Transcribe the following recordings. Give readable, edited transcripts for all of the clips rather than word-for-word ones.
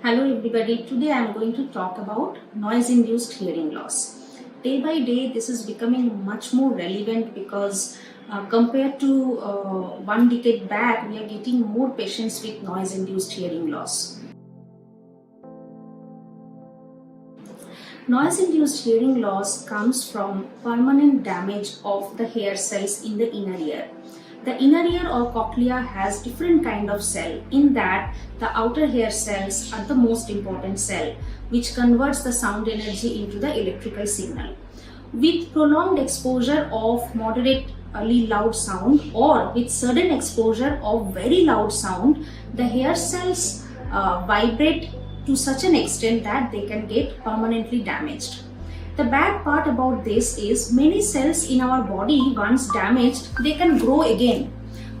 Hello everybody, today I am going to talk about noise-induced hearing loss. Day by day this is becoming much more relevant because compared to 1 decade back, we are getting more patients with noise-induced hearing loss. Noise-induced hearing loss comes from permanent damage of the hair cells in the inner ear. The inner ear or cochlea has different kind of cell, in that the outer hair cells are the most important cell, which converts the sound energy into the electrical signal. With prolonged exposure of moderately loud sound or with sudden exposure of very loud sound, the hair cells vibrate to such an extent that they can get permanently damaged. The bad part about this is many cells in our body, once damaged, they can grow again.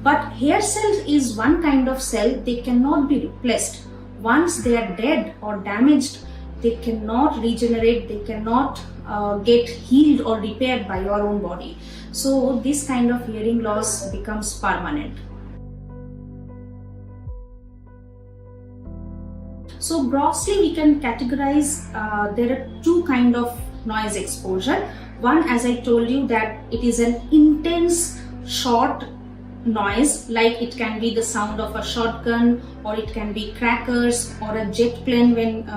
But hair cells is one kind of cell, they cannot be replaced. Once they are dead or damaged, they cannot regenerate, they cannot get healed or repaired by your own body. So this kind of hearing loss becomes permanent. So grossly we can categorize, there are two kinds of noise exposure. One, as I told you, that it is an intense short noise, like it can be the sound of a shotgun, or it can be crackers or a jet plane when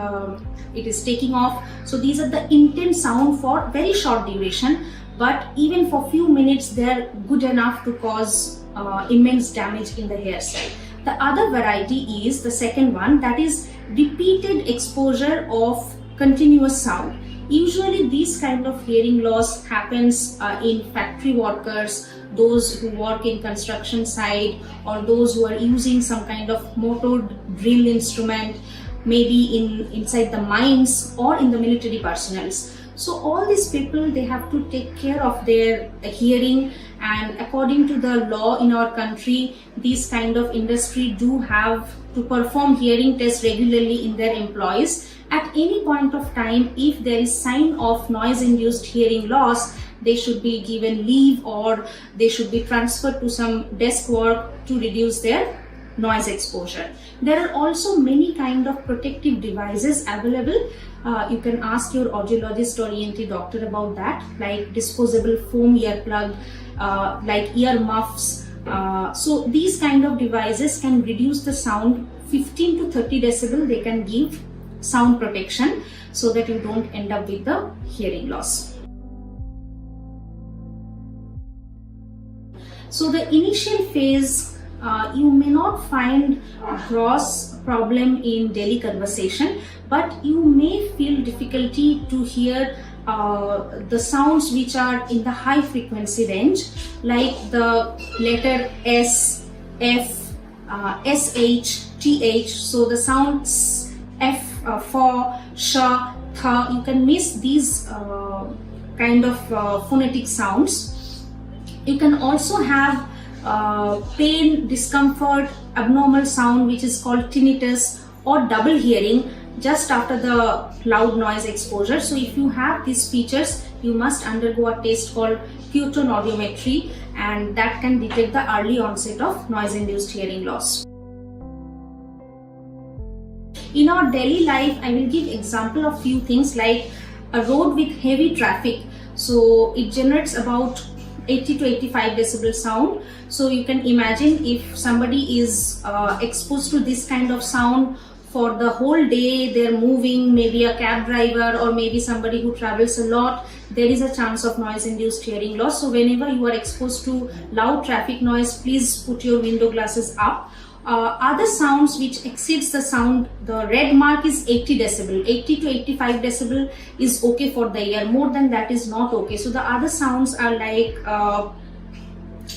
it is taking off. So these are the intense sound for very short duration, but even for few minutes they are good enough to cause immense damage in the hair cell. The other variety is the second one, that is repeated exposure of continuous sound. Usually this kind of hearing loss happens in factory workers, those who work in construction site, or those who are using some kind of motor drill instrument, maybe inside the mines or in the military personnel. So all these people, they have to take care of their hearing, and according to the law in our country, these kind of industry do have to perform hearing tests regularly in their employees. At any point of time, if there is sign of noise-induced hearing loss, they should be given leave or they should be transferred to some desk work to reduce their noise exposure. There are also many kind of protective devices available. You can ask your audiologist or ENT doctor about that, like disposable foam earplug, like ear muffs. So these kind of devices can reduce the sound 15 to 30 decibel. They can give sound protection so that you don't end up with the hearing loss. So the initial phase, you may not find gross problem in daily conversation, but you may feel difficulty to hear the sounds which are in the high frequency range, like the letter S, F, SH, TH. So the sounds F, for, sh, th, you can miss these kind of phonetic sounds. You can also have pain, discomfort, abnormal sound which is called tinnitus, or double hearing just after the loud noise exposure. So if you have these features, you must undergo a test called pure tone audiometry, and that can detect the early onset of noise-induced hearing loss. In our daily life, I will give example of few things, like a road with heavy traffic. So it generates about 80 to 85 decibel sound. So you can imagine if somebody is exposed to this kind of sound for the whole day, they're moving, maybe a cab driver or maybe somebody who travels a lot, there is a chance of noise-induced hearing loss. So whenever you are exposed to loud traffic noise, please put your window glasses up. Other sounds which exceeds the sound, the red mark is 80 decibel. 80 to 85 decibel is okay for the ear. More than that is not okay. So the other sounds are like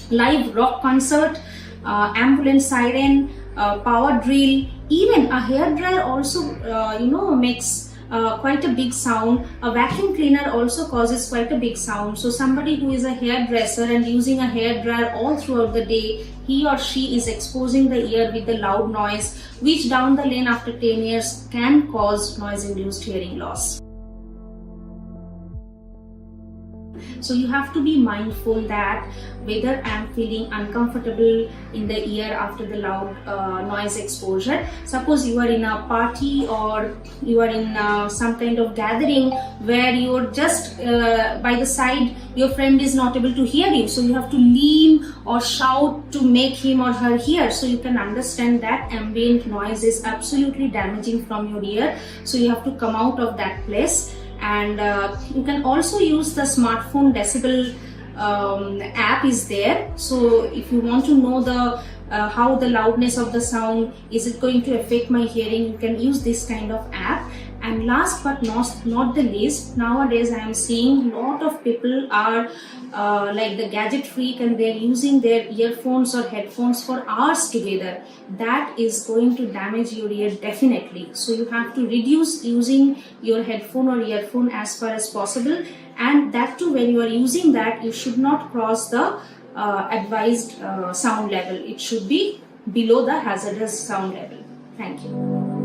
live rock concert, ambulance siren, power drill, even a hair dryer also makes quite a big sound. A vacuum cleaner also causes quite a big sound. So somebody who is a hairdresser and using a hair dryer all throughout the day, he or she is exposing the ear with the loud noise, which down the lane after 10 years can cause noise-induced hearing loss. So you have to be mindful that whether I'm feeling uncomfortable in the ear after the loud noise exposure. Suppose you are in a party or you are in some kind of gathering where you're just by the side, your friend is not able to hear you, so you have to lean or shout to make him or her hear. So you can understand that ambient noise is absolutely damaging from your ear, so you have to come out of that place. And you can also use the smartphone decibel app is there. So if you want to know the how the loudness of the sound, is it going to affect my hearing, you can use this kind of app. And last but not the least, nowadays I am seeing a lot of people are like the gadget freak, and they're using their earphones or headphones for hours together. That is going to damage your ear definitely. So you have to reduce using your headphone or earphone as far as possible, and that too, when you are using that, you should not cross the advised sound level. It should be below the hazardous sound level. Thank you.